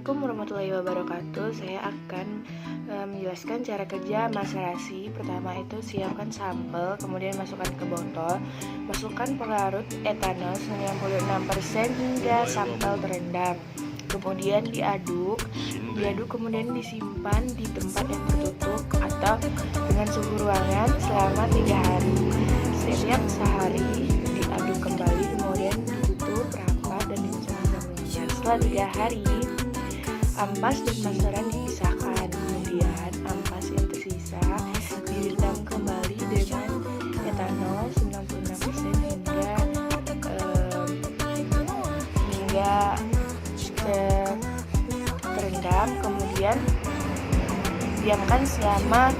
Assalamualaikum warahmatullahi wabarakatuh. Saya akan menjelaskan cara kerja maserasi. Pertama itu siapkan sampel, kemudian masukkan ke botol. Masukkan pelarut etanol 96% hingga sampel terendam. Kemudian diaduk kemudian disimpan di tempat yang tertutup atau dengan suhu ruangan selama 3 hari. Setiap sehari diaduk kembali, kemudian ditutup rapat dan disimpan. Setelah 3 hari, ampas dan masaran dipisahkan. Kemudian ampas yang tersisa direndam kembali dengan etanol 96% hingga terendam. Kemudian diamkan selama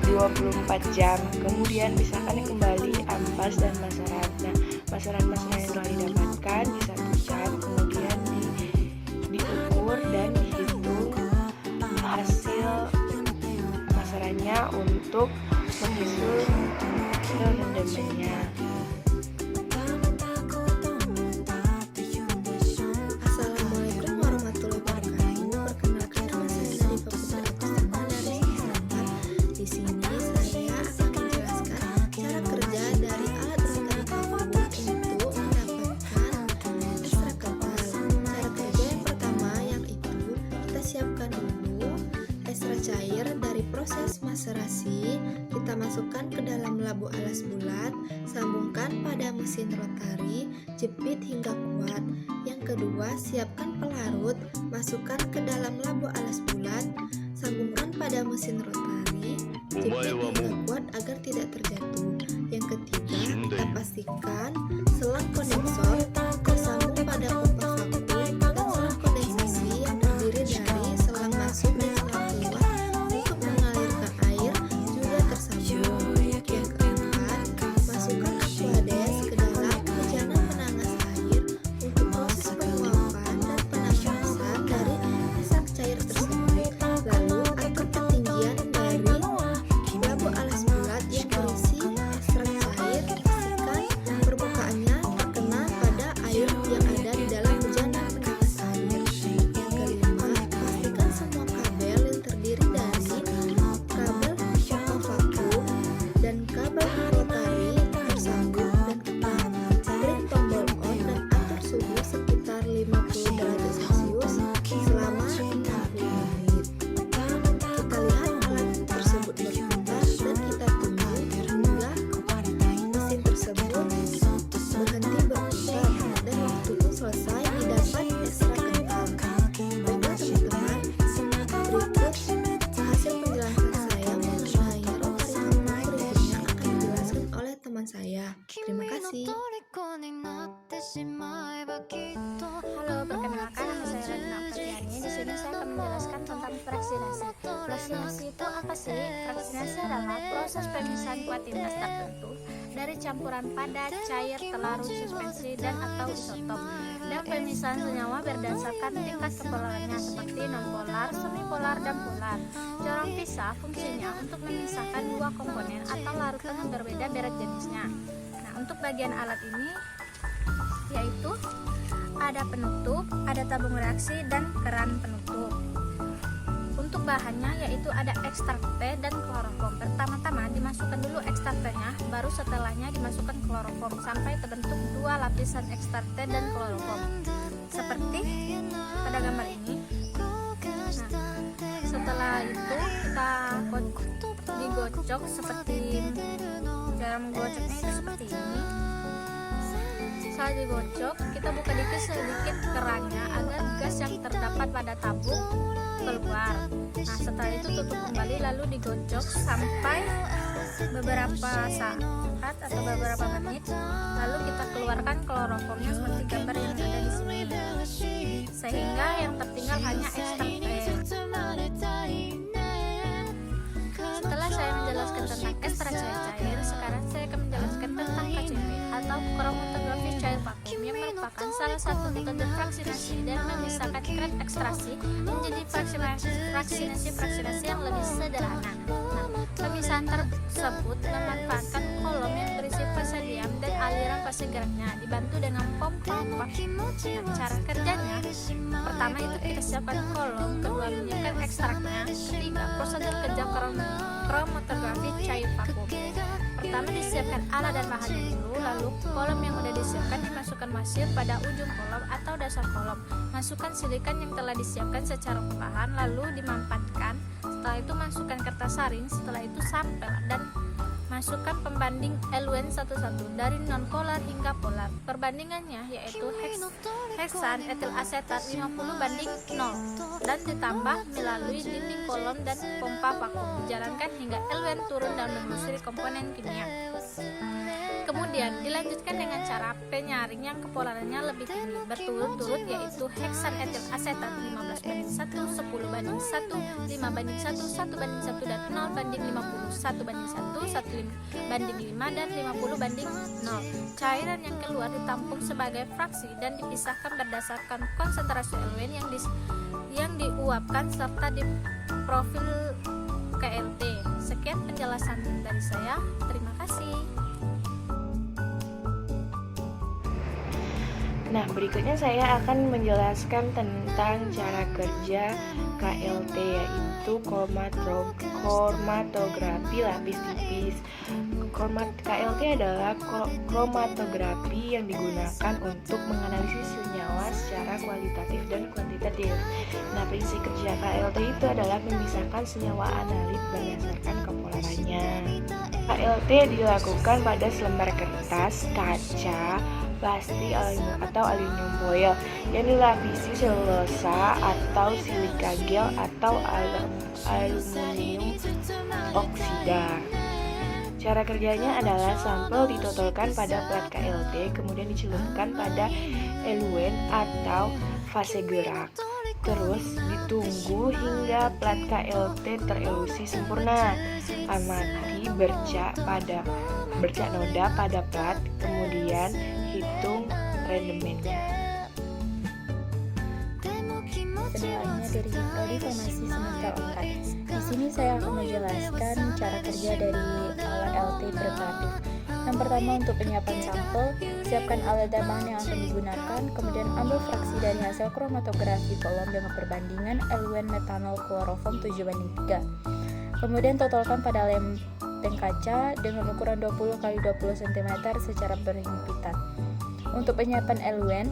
24 jam. Kemudian pisahkan kembali ampas dan masaran. Nah, masaran-masaran yang telah didapatkan disatukan, kemudian diukur dan dihitung hasil masarannya untuk menyusun rendamannya. Assalamualaikum warahmatullahi wabarakatuh. Perkenalkan, nama saya dari Fakultas Akustika dari Selatan. Di sini saya akan menjelaskan cara kerja dari alat mekanik vakum untuk mendapatkan ekstra kental. Cara kerja yang pertama yaitu kita siapkan dulu ekstra cair dari proses maserasi. Kita masukkan ke dalam labu alas bulat, sambungkan pada mesin rotari, jepit hingga kuat. Yang kedua, siapkan pelarut, masukkan ke dalam labu alas bulat, sambungkan pada mesin rotari, jepit hingga kuat agar tidak terjatuh. Yang ketiga, kita pastikan selang kondensor tersambung pada pompa vakum dan selang kondensasi yang terdiri dari selang masuk dan selang keluar untuk mengalirkan air juga tersambung. Yang keempat, masukkan aquades ke dalam bejana penanas air untuk proses penguapan dan penapasan dari ekstrak cair tersebut. Lalu atur ketinggian dari labu alas bulat yang berisi ekstrak cair. Pastikan permukaannya terkena pada air yang ada di dalam bejana penanas air. Yang kelima, pastikan semua kabel yang terdiri dari kabel pompa vakum dan kabel rotari tersambung dan ketat. Klik tombol on dan atur suhu sekitar 50 derajat Celcius selama 60 menit. Kita lihat alat tersebut berputar dan kita tunggu hingga mesin tersebut berhenti berputar dan waktu pun selesai didapat ekstra kental. Baiklah teman-teman, berikut hasil penjelasan saya mengenai rotari vakum berikutnya akan dijelaskan oleh teman saya. Terima kasih. Halo, perkenalkan nama saya Radina Apriani. Di sini saya akan menjelaskan tentang fraksinasi. Fraksinasi itu apa sih? Fraksinasi adalah proses pemisahan kuantitas tertentu dari campuran padat, cair, pelarut, suspensi, dan atau isotop. Dan pemisahan senyawa berdasarkan tingkat kepolarannya seperti nonpolar, semipolar, dan polar. Corong pisah fungsinya untuk memisahkan dua komponen atau larutan yang berbeda berat jenisnya. Nah, untuk bagian alat ini yaitu ada penutup, ada tabung reaksi, dan keran penutup. Untuk bahannya yaitu ada ekstrak T dan kloroform. Pertama-tama dimasukkan dulu ekstrak T-nya, baru setelahnya dimasukkan kloroform sampai terbentuk dua lapisan ekstrak T dan kloroform. Seperti pada gambar ini. Nah, setelah itu kita digocok seperti cara menggocoknya itu seperti ini. Saat digocok, kita buka sedikit kerannya agar gas yang terdapat pada tabung keluar. Nah, setelah itu tutup kembali lalu digocok sampai beberapa saat atau beberapa menit. Lalu kita keluarkan kloroformnya seperti gambar yang ada di sini. Sehingga yang tertinggal hanya ekstrak T. Setelah saya menjelaskan tentang ekstrak cair, sekarang saya akan menjelaskan tentang KCP atau kromatografi cair vakum yang merupakan salah satu metode fraksinasi dan memisahkan kret ekstraksi menjadi fraksinasi yang lebih sederhana. Nah, pemisahan tersebut memanfaatkan kolom yang berisi fase diam dan aliran fase geraknya dibantu dengan pompa vakum. Nah, cara kerjanya, pertama itu kita siapkan kolom, kedua menyiapkan ekstraknya, ketiga prosedur kerja kromatografi cair vakum. Pertama disiapkan alat dan bahannya dulu, lalu kolom yang sudah disiapkan dimasukkan wasir pada ujung kolom atau dasar kolom. Masukkan silikan yang telah disiapkan secara perlahan, lalu dimampatkan. Setelah itu masukkan kertas saring, setelah itu sampel dan masukkan pembanding eluen satu-satu dari non-polar hingga polar. Perbandingannya yaitu heksan etil asetat 50:0 dan ditambah melalui dinding kolom dan pompa vakum. Dijalankan hingga eluen turun dan menyusuri komponen kimia. Kemudian dilanjutkan dengan cara penyaring yang kepolarannya lebih tinggi berturut-turut, yaitu heksan etil asetat 15:1, 10:1, 5:1, 1:1 dan 0:50, 1:1, 1:5 dan 50:0. Cairan yang keluar ditampung sebagai fraksi dan dipisahkan berdasarkan konsentrasi eluen yang diuapkan serta di profil KLT. Sekian penjelasan dari saya. Terima kasih. Nah, berikutnya saya akan menjelaskan tentang cara kerja KLT, yaitu kromatografi lapis tipis. KLT adalah kromatografi yang digunakan untuk menganalisis senyawa secara kualitatif dan kuantitatif. Nah, prinsip kerja KLT itu adalah memisahkan senyawa analit berdasarkan kepolarannya. KLT dilakukan pada selembar kertas, kaca, plastik atau aluminium foil yang dilapisi selulosa atau silika gel atau aluminium oksida. Cara kerjanya adalah sampel ditotolkan pada plat KLT, kemudian dicelupkan pada eluen atau fase gerak. Terus ditunggu hingga plat KLT terelusi sempurna. Amati bercak noda pada plat, kemudian hitung rendemennya. Sebenarnya dari Prodi Farmasi semester 4. Di sini saya akan menjelaskan cara kerja dari alat LT preparatif. Yang pertama, untuk penyiapan sampel, siapkan alat dan bahan yang akan digunakan, kemudian ambil fraksi dari hasil kromatografi kolom dengan perbandingan eluen metanol kloroform 7:3. Kemudian totolkan pada lempeng kaca dengan ukuran 20x20 cm secara berhimpitan. Untuk penyiapan eluen,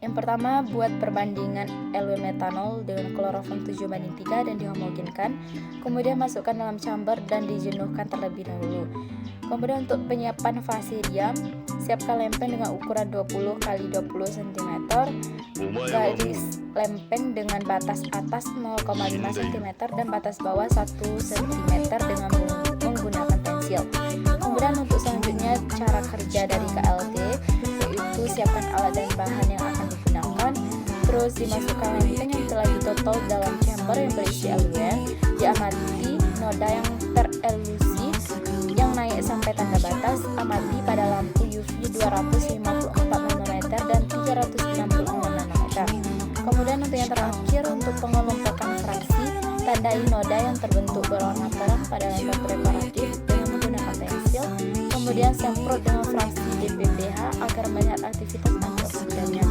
yang pertama, buat perbandingan eluen metanol dengan kloroform 7:3 dan dihomogenkan. Kemudian masukkan dalam chamber dan dijenuhkan terlebih dahulu. Kemudian untuk penyiapan fase diam, siapkan lempeng dengan ukuran 20x20 cm, garis lempeng dengan batas atas 0,5 cm dan batas bawah 1 cm dengan menggunakan pensil. Kemudian untuk selanjutnya cara kerja dari KLT, yaitu siapkan alat dan bahan yang akan digunakan, terus dimasukkan lempeng yang telah ditotol dalam chamber yang berisi eluen, diamati noda yang terelusi yang naik sampai tanda batas, amati pada lampu UV 254 nm dan 366 nm. Kemudian untuk yang terakhir, untuk pengelompokan fraksi, tandai noda yang terbentuk berwarna terang pada lempeng preparatif dengan menggunakan pensil. Kemudian semprot dengan fraksi DPPH agar melihat aktivitas antioksidannya.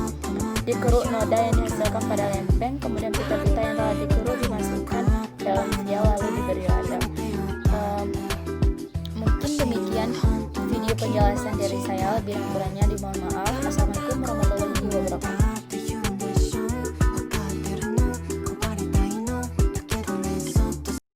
Dikeruk noda yang dihasilkan pada lempeng, kemudian pita-pita yang telah dikeruk dimasukkan dalam vial lalu diberi lada. Mungkin demikian video penjelasan dari saya, lebih kurangnya dimohon maaf. Assalamualaikum warahmatullahi wabarakatuh.